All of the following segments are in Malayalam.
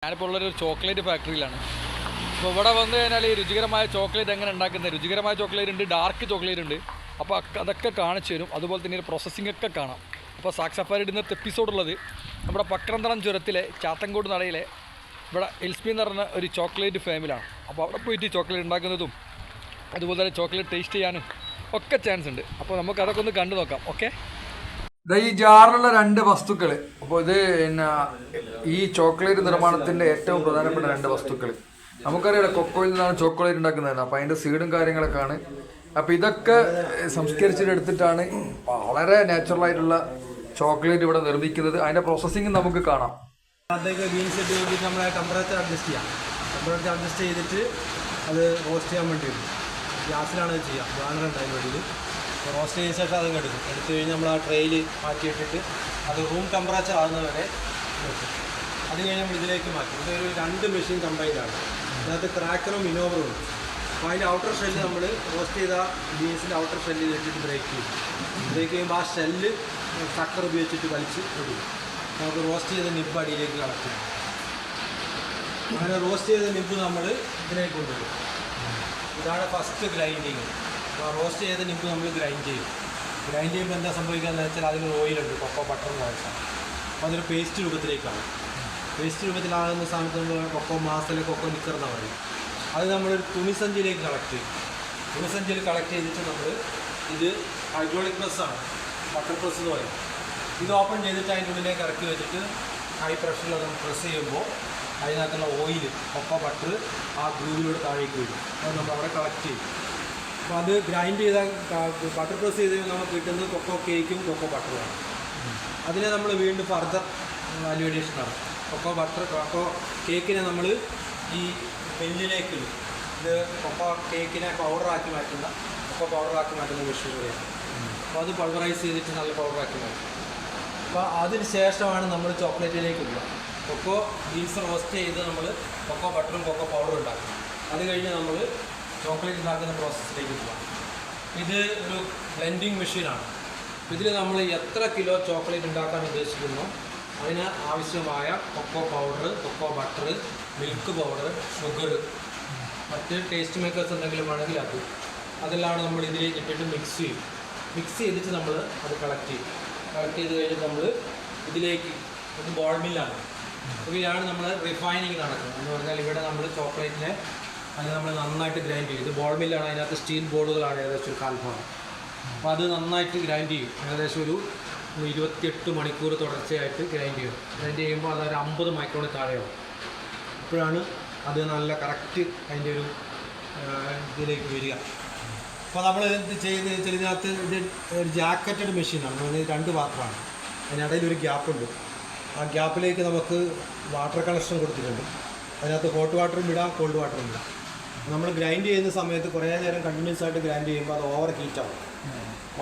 ഞാനിപ്പോൾ ഉള്ളൊരു ചോക്ലേറ്റ് ഫാക്ടറിയിലാണ്. അപ്പോൾ ഇവിടെ വന്നു കഴിഞ്ഞാൽ ഈ രുചികരമായ ചോക്ലേറ്റ് എങ്ങനെ ഉണ്ടാക്കുന്നത്, രുചികരമായ ചോക്ലേറ്റ് ഉണ്ട്, ഡാർക്ക് ചോക്ലേറ്റ് ഉണ്ട്. അപ്പോൾ അതൊക്കെ കാണിച്ചു തരും. അതുപോലെ തന്നെ ഒരു പ്രോസസ്സിംഗ് ഒക്കെ കാണാം. അപ്പോൾ സാക് സഫാരിയുടെ ഇന്നത്തെ എപ്പിസോഡുള്ളത് നമ്മുടെ പക്രന്തളം ചുരത്തിലെ ചാത്തങ്കോട് നടയിലെ ഇവിടെ എൽസ്പി എന്ന് പറഞ്ഞ ഒരു ചോക്ലേറ്റ് ഫാമിലാണ്. അപ്പോൾ അവിടെ പോയിട്ട് ചോക്ലേറ്റ് ഉണ്ടാക്കുന്നതും അതുപോലെ തന്നെ ചോക്ലേറ്റ് ടേസ്റ്റ് ചെയ്യാനും ഒക്കെ ചാൻസ് ഉണ്ട്. അപ്പോൾ നമുക്ക് അതൊക്കെ ഒന്ന് കണ്ടു നോക്കാം. ഓക്കെ, ഈ ജാറിലുള്ള 2 വസ്തുക്കൾ. അപ്പോൾ ഇത് പിന്നെ ഈ ചോക്ലേറ്റ് നിർമ്മാണത്തിൻ്റെ ഏറ്റവും പ്രധാനപ്പെട്ട 2 വസ്തുക്കൾ. നമുക്കറിയാലോ കൊക്കോയിൽ നിന്നാണ് ചോക്ലേറ്റ് ഉണ്ടാക്കുന്നത്. അപ്പോൾ അതിൻ്റെ സീഡും കാര്യങ്ങളൊക്കെയാണ്. അപ്പോൾ ഇതൊക്കെ സംസ്കരിച്ചിട്ട് എടുത്തിട്ടാണ് വളരെ നാച്ചുറലായിട്ടുള്ള ചോക്ലേറ്റ് ഇവിടെ നിർമ്മിക്കുന്നത്. അതിൻ്റെ പ്രോസസ്സിങ് നമുക്ക് കാണാം. അതൊക്കെ ബീൻസ് ഇട്ട് കഴിഞ്ഞിട്ട് നമ്മളെ ടെമ്പറേച്ചർ അഡ്ജസ്റ്റ് ചെയ്യാം. ടെമ്പറേച്ചർ അഡ്ജസ്റ്റ് ചെയ്തിട്ട് അത് റോസ്റ്റ് ചെയ്യാൻ വേണ്ടി വരും. ഗ്യാസിലാണ് അത് ചെയ്യുക. ബ്ലാൻഡർ ഉണ്ട് അതിൻ്റെ വേണ്ടിയിൽ. റോസ്റ്റ് ചെയ്ത ശേഷം അതങ്ങ് എടുത്ത് കഴിഞ്ഞ് നമ്മൾ ആ ട്രെയിൽ മാറ്റിയിട്ടിട്ട് അത് റൂം ടെമ്പറേച്ചർ ആകുന്നവരെ വെക്കും. അത് കഴിഞ്ഞ് നമ്മൾ ഇതിലേക്ക് മാറ്റും. ഇതൊരു 2 മെഷീൻ കമ്പൈൻഡാണ്. ഇതിനകത്ത് ക്രാക്കറും ഇനോവറും ഉണ്ട്. അപ്പോൾ അതിൻ്റെ ഔട്ടർ ഷെല്ല് നമ്മൾ റോസ്റ്റ് ചെയ്ത ബീൻസിൻ്റെ ഔട്ടർ ഷെല്ല് വെച്ചിട്ട് ബ്രേക്ക് ചെയ്യും. ബ്രേക്ക് ചെയ്യുമ്പോൾ ആ ഷെല്ല് കക്കർ ഉപയോഗിച്ചിട്ട് വലിച്ച് ഇടും. നമുക്ക് റോസ്റ്റ് ചെയ്ത നിബ് അടിയിലേക്ക് കളക്ട് ചെയ്യും. അങ്ങനെ റോസ്റ്റ് ചെയ്ത നിബ് നമ്മൾ ഇതിലേക്ക് കൊണ്ടുവരും. ഇതാണ് ഫസ്റ്റ് ഗ്രൈൻഡിങ്. അപ്പോൾ റോസ്റ്റ് ചെയ്ത നിബ് നമ്മൾ ഗ്രൈൻഡ് ചെയ്യും. ഗ്രൈൻഡ് ചെയ്യുമ്പോൾ എന്താ സംഭവിക്കുകയെന്ന് വെച്ചാൽ അതിൽ ഓയിലുണ്ട്, കൊക്കോ ബട്ടറും ആവശ്യമാണ്. അപ്പോൾ അതൊരു പേസ്റ്റ് രൂപത്തിലേക്കാണ്. പേസ്റ്റ് രൂപത്തിലാകുന്ന സ്ഥാനത്ത് നമ്മൾ കൊക്കോ മാസല കൊക്കോ നിക്കർ എന്നാണ് പറയും. അത് നമ്മളൊരു തുണിസഞ്ചിയിലേക്ക് കളക്ട് ചെയ്യും. തുണിസഞ്ചിയിൽ കളക്ട് ചെയ്തിട്ട് നമ്മൾ ഇത് ഹൈഡ്രോളിക് പ്രസ്സാണ്, ബട്ടർ പ്രസ് എന്ന് പറയും. ഇത് ഓപ്പൺ ചെയ്തിട്ട് അതിൻ്റെ ഉള്ളിലേക്ക് ഇറക്കി വെച്ചിട്ട് ഹൈ പ്രഷറിൽ അത് പ്രസ് ചെയ്യുമ്പോൾ അതിനകത്തുള്ള ഓയിൽ കൊക്കോ ബട്ടർ ആ ഗ്രൂവിലൂടെ താഴേക്ക് വരും. അത് നമ്മൾ അവിടെ കളക്ട് ചെയ്യും. അപ്പോൾ അത് ഗ്രൈൻഡ് ചെയ്ത ബട്ടർ പ്രസ് ചെയ്ത് നമുക്ക് കിട്ടുന്നത് കൊക്കോ കേക്കും കൊക്കോ ബട്ടറുമാണ്. അതിനെ നമ്മൾ വീണ്ടും ഫർദർ വാല്യൂഡേഷനാണ്. കൊക്കോ കേക്കിനെ നമ്മൾ ഈ ബെഞ്ചിലേക്ക് ഇത് കൊക്കോ കേക്കിനെ പൗഡറാക്കി മാറ്റുന്ന മെഷീൻ കൂടെയാണ്. അപ്പോൾ അത് പൾവറൈസ് ചെയ്തിട്ട് നല്ല പൗഡറാക്കി മാറ്റും. അപ്പോൾ അതിന് ശേഷമാണ് നമ്മൾ ചോക്ലേറ്റിലേക്ക് ഇടുക. കൊക്കോ ബീൻസ് റോസ്റ്റ് ചെയ്ത് നമ്മൾ കൊക്കോ ബട്ടറും കൊക്കോ പൗഡറും ഉണ്ടാക്കും. അത് കഴിഞ്ഞ് നമ്മൾ ചോക്ലേറ്റ് ഉണ്ടാക്കുന്ന പ്രോസസ്സിലേക്ക് പോകാം. ഇത് ഒരു ബ്ലെൻഡിങ് മെഷീനാണ്. ഇതിൽ നമ്മൾ എത്ര കിലോ ചോക്ലേറ്റ് ഉണ്ടാക്കാൻ ഉദ്ദേശിക്കുന്നോ അതിന് ആവശ്യമായ cocoa powder, cocoa butter, milk powder, sugar, മറ്റ് ടേസ്റ്റ് മേക്കേഴ്സ് എന്തെങ്കിലും വേണമെങ്കിൽ അതെല്ലാം നമ്മൾ ഇതിലേക്ക് ഇട്ടിട്ട് മിക്സ് ചെയ്യും. മിക്സ് ചെയ്തിട്ട് നമ്മൾ അത് കളക്ട് ചെയ്യും. കളക്ട് ചെയ്ത് കഴിഞ്ഞിട്ട് നമ്മൾ ഇതിലേക്ക് ഇത് ബോൾ മില്ലാണ്. ഇവയാണ് നമ്മൾ റിഫൈനിങ് നടക്കുന്നത്. എന്ന് പറഞ്ഞാൽ ഇവിടെ നമ്മൾ ചോക്ലേറ്റിനെ അത് നമ്മൾ നന്നായിട്ട് ഗ്രൈൻഡ് ചെയ്യും. ഇത് ബോൾ മില്ലാണ്. അതിനകത്ത് സ്റ്റീൽ ബോളുകളാണ് ഏകദേശം ഒരു 1/4 ഭാഗം. അപ്പോൾ അത് നന്നായിട്ട് ഗ്രൈൻഡ് ചെയ്യും. ഏകദേശം ഒരു 28 മണിക്കൂർ തുടർച്ചയായിട്ട് ഗ്രൈൻഡ് ചെയ്യും. ഗ്രൈൻഡ് ചെയ്യുമ്പോൾ അതൊരു 50 മൈക്രോണിൽ താഴെയാവും. അപ്പോഴാണ് അത് നല്ല കറക്റ്റ് അതിൻ്റെ ഒരു ഇതിലേക്ക് വരിക. അപ്പോൾ നമ്മൾ ഇത് ചെയ്ത് ഇതിനകത്ത് ഇത് ഒരു ജാക്കറ്റഡ് മെഷീനാണ്. നമ്മൾ 2 പാത്രമാണ്. അതിനിടയിൽ ഒരു ഗ്യാപ്പുണ്ട്. ആ ഗ്യാപ്പിലേക്ക് നമുക്ക് വാട്ടർ കണക്ഷൻ കൊടുത്തിട്ടുണ്ട്. അതിനകത്ത് ഹോട്ട് വാട്ടറും ഇടാം, കോൾഡ് വാട്ടറും ഇടാം. നമ്മൾ ഗ്രൈൻഡ് ചെയ്യുന്ന സമയത്ത് കുറേ നേരം കണ്ടിന്യൂസ് ആയിട്ട് ഗ്രൈൻഡ് ചെയ്യുമ്പോൾ അത് ഓവർ ഹീറ്റാവും.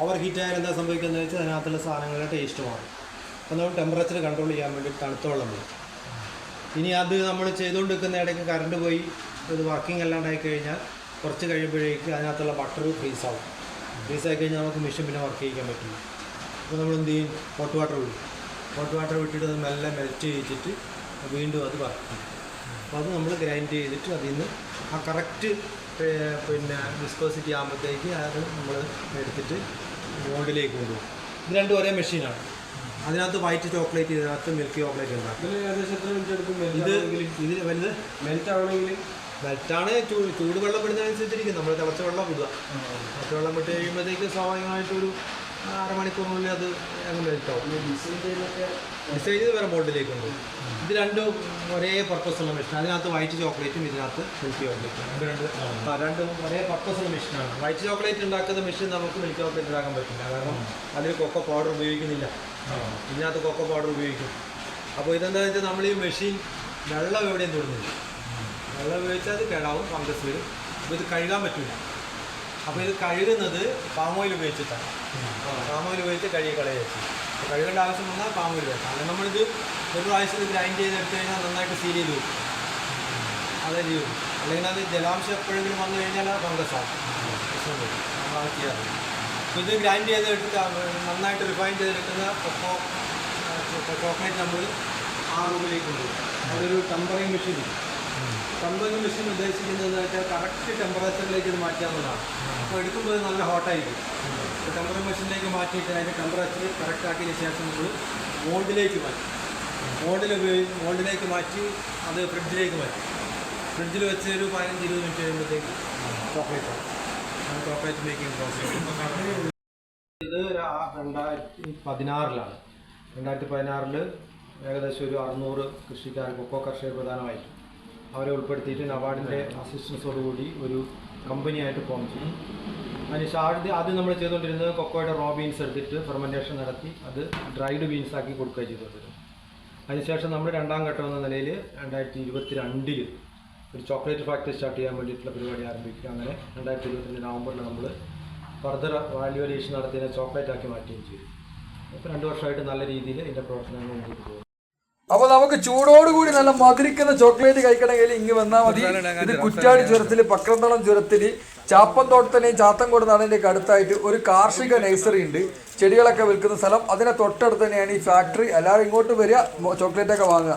ഓവർ ഹീറ്റായാൽ എന്താ സംഭവിക്കുന്നത് വെച്ചാൽ അതിനകത്തുള്ള സാധനങ്ങളുടെ ടേസ്റ്റ് മാറും. അപ്പോൾ നമ്മൾ ടെമ്പറേച്ചർ കൺട്രോൾ ചെയ്യാൻ വേണ്ടി തണുത്ത വെള്ളം വേണം. ഇനി അത് നമ്മൾ ചെയ്തുകൊണ്ടിരിക്കുന്ന ഇടയ്ക്ക് കറണ്ട് പോയി ഇത് വർക്കിംഗ് അല്ലാണ്ടായി കഴിഞ്ഞാൽ കുറച്ച് കഴിയുമ്പോഴേക്ക് അതിനകത്തുള്ള ബട്ടർ ഫ്രീസാവും. ഫ്രീസായി കഴിഞ്ഞാൽ നമുക്ക് മെഷീൻ പിന്നെ വർക്ക് ചെയ്യിക്കാൻ പറ്റില്ല. അപ്പോൾ നമ്മൾ എന്ത് ചെയ്യും, ഹോട്ട് വാട്ടർ വിടും. ഹോട്ട് വാട്ടർ വിട്ടിട്ട് അത് മെല്ലെ മെൽറ്റ് ചെയ്തിട്ട് വീണ്ടും അത് വർക്ക് ചെയ്യും. അപ്പോൾ അത് നമ്മൾ ഗ്രൈൻഡ് ചെയ്തിട്ട് അതിൽ നിന്ന് ആ കറക്റ്റ് പിന്നെ വിസ്കോസിറ്റി ആകുമ്പോഴത്തേക്ക് അത് നമ്മൾ എടുത്തിട്ട് മോൾഡിലേക്ക് കൊണ്ടുപോകും. ഇത് 2 ഒരേ മെഷീനാണ്. അതിനകത്ത് വൈറ്റ് ചോക്ലേറ്റ്, ഇതിനകത്ത് മിൽക്ക് ചോക്ലേറ്റ് ഉണ്ടാക്കും. ഏകദേശം എത്ര മിനിറ്റ് എടുക്കും? ഇത് വലുത് മെൽറ്റാണ് ചൂടുവെള്ളം വിടുന്നതനുസരിച്ചിരിക്കും. നമ്മൾ തിളച്ച വെള്ളം വിടുക. തിളച്ച വെള്ളം വിട്ട് കഴിയുമ്പോഴത്തേക്ക് സ്വാഭാവികമായിട്ടൊരു 1/2 മണിക്കൂറിനുള്ളിൽ അത് അങ്ങ് മെൽറ്റാവും. ഡിസൈൻ ചെയ്ത് വേറെ മോൾഡിലേക്ക് കൊണ്ടുപോകും. ഇത് 2 ഒരേ പർപ്പസുള്ള മെഷീൻ. അതിനകത്ത് വൈറ്റ് ചോക്ലേറ്റും ഇതിനകത്ത് മിൽക്ക് ചോക്ലേറ്റും 2 ഒരേ പർപ്പസുള്ള മെഷീനാണ്. വൈറ്റ് ചോക്ലേറ്റ് ഉണ്ടാക്കുന്ന മെഷീൻ നമുക്ക് മിൽക്ക് ചോക്ലേറ്റ് ഉണ്ടാക്കാൻ പറ്റില്ല. കാരണം അതിൽ കൊക്കോ പൗഡർ ഉപയോഗിക്കുന്നില്ല. ഇതിനകത്ത് കൊക്കോ പൗഡർ ഉപയോഗിക്കും. അപ്പോൾ ഇതെന്താണെന്ന് വെച്ചാൽ നമ്മൾ ഈ മെഷീൻ വെള്ളം എവിടെയും തൊടുന്നില്ല. വെള്ളം ഉപയോഗിച്ചാൽ അത് കേടാവും, ഫംഗസ് വരും. അപ്പോൾ ഇത് കഴുകാൻ പറ്റില്ല. അപ്പോൾ ഇത് കഴുകുന്നത് പാം ഓയിൽ ഉപയോഗിച്ചിട്ടാണ്. പാം ഓയിൽ ഉപയോഗിച്ച് കഴുകി കളയുക. അപ്പോൾ കഴുകേണ്ട ആവശ്യം വന്നാൽ പാം ഓയിൽ വേണം. കാരണം നമ്മളിത് ഒരു പ്രാവശ്യം ഗ്രൈൻഡ് ചെയ്തെടുത്ത് കഴിഞ്ഞാൽ നന്നായിട്ട് സീൽ ചെയ്ത് വെക്കും. അതേ ചെയ്യും. അല്ലെങ്കിൽ അത് ജലാംശം എപ്പോഴെങ്കിലും വന്നു കഴിഞ്ഞാൽ അത് ഫംഗസാവും. നമ്മൾ ചെയ്യാറില്ല. അപ്പോൾ ഇത് ഗ്രൈൻഡ് ചെയ്തെടുത്ത് നന്നായിട്ട് റിഫൈൻ ചെയ്തെടുക്കുന്ന ചോക്ലേറ്റ് നമ്മൾ ആ റൂമിലേക്ക് കൊണ്ടുപോകും. അവിടെ ഒരു ടെമ്പറിങ് മെഷീൻ ഉണ്ട്. ടെമ്പറിങ് മെഷീൻ ഉദ്ദേശിക്കുന്നതെന്ന് വെച്ചാൽ കറക്റ്റ് ടെമ്പറേച്ചറിലേക്ക് ഇത് മാറ്റാവുന്നതാണ്. അപ്പോൾ എടുക്കുമ്പോൾ നല്ല ഹോട്ടായിരിക്കും. അപ്പോൾ ടെമ്പറിങ് മെഷീനിലേക്ക് മാറ്റിയിട്ട് അതിൻ്റെ ടെമ്പറേച്ചർ കറക്റ്റ് ആക്കിയതിന് ശേഷം നമ്മൾ മോൾഡിലേക്ക് മാറ്റും. മോൾഡിലേക്ക് മാറ്റി അത് ഫ്രിഡ്ജിലേക്ക് മാറ്റും. ഫ്രിഡ്ജിൽ വെച്ച് ഒരു 15-20 മിനിറ്റ് കഴിയുമ്പോഴത്തേക്ക് ചോക്ലേറ്റ് ആവും. Chocolate making process. ഇത് 2016 2016 ഏകദേശം ഒരു 600 കൃഷിക്കാർ, കൊക്കോ കർഷകർ പ്രധാനമായിട്ടും അവരെ ഉൾപ്പെടുത്തിയിട്ട് നബാർഡിൻ്റെ അസിസ്റ്റൻസോടുകൂടി ഒരു കമ്പനിയായിട്ട് ഫോം ചെയ്യും. അതിന് ആദ്യം നമ്മൾ ചെയ്തുകൊണ്ടിരുന്നത് കൊക്കോയുടെ റോ ബീൻസ് എടുത്തിട്ട് ഫെർമെൻറ്റേഷൻ നടത്തി അത് ഡ്രൈഡ് ബീൻസ് ആക്കി കൊടുക്കുക ചെയ്തുകൊണ്ടിരുന്നത്. അതിനുശേഷം നമ്മൾ രണ്ടാം ഘട്ടം എന്ന നിലയിൽ 2022 ഒരു ചോക്ലേറ്റ് ഫാക്ടറി സ്റ്റാർട്ട് ചെയ്യാൻ വേണ്ടിയിട്ടുള്ള പരിപാടി ആരംഭിക്കുക. അങ്ങനെ 2022 നവംബറിൽ നമ്മൾ ഫർദർ വാല്യൂ അഡീഷൻ നടത്തിയതിനെ ചോക്ലേറ്റ് ആക്കി മാറ്റുകയും ചെയ്തു. ഇപ്പോൾ 2 വർഷമായിട്ട് നല്ല രീതിയിൽ ഇതിൻ്റെ പ്രവർത്തനങ്ങൾ മുന്നോട്ട് പോകും. അപ്പോൾ നമുക്ക് ചൂടോടുകൂടി നല്ല മധുരിക്കുന്ന ചോക്ലേറ്റ് കഴിക്കണമെങ്കിൽ ഇങ്ങ് വന്നാൽ മതി. ഇത് കുറ്റാടി ചുരത്തിൽ, പക്രന്തളം ചുരത്തിൽ, ചാപ്പന്തോട്ടത്തിനെയും ചാത്തൻകോട് നാടിൻ്റെയൊക്കെ അടുത്തായിട്ട് ഒരു കാർഷിക നഴ്സറി ഉണ്ട്, ചെടികളൊക്കെ വിൽക്കുന്ന സ്ഥലം. അതിനെ തൊട്ടടുത്ത് തന്നെയാണ് ഈ ഫാക്ടറി. എല്ലാവരും ഇങ്ങോട്ട് വരിക, ചോക്ലേറ്റൊക്കെ വാങ്ങുക.